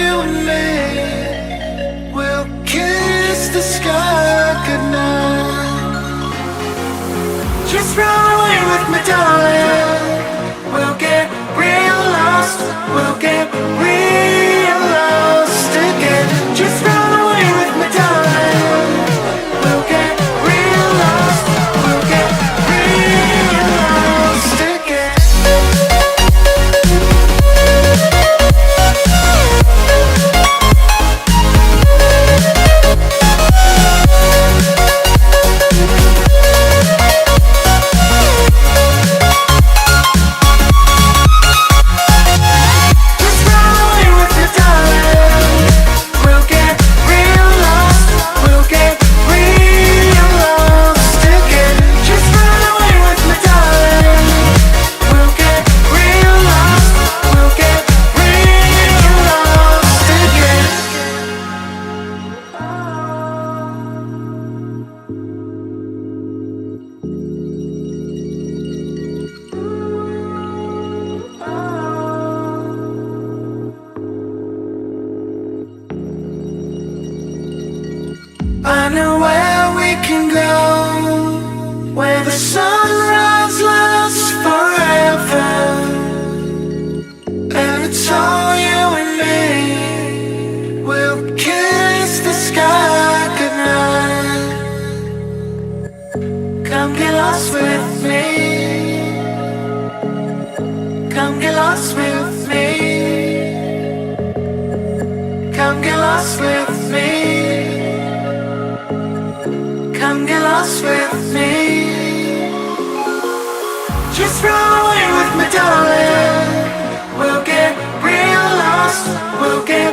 you and me will kiss the sky goodnight. Just run away with me, darling. We'll get real lost. We'll get real lost again. Just run away with me, darling. We'll get real lost. We'll get real lost again. I know where we can go, where the sunrise lasts forever, and it's all you and me. We'll kiss the sky goodnight. Come get lost with me. Come get lost with me. Come get lost with me. Come get lost with me. Just run away with me, darling. We'll get real lost. We'll get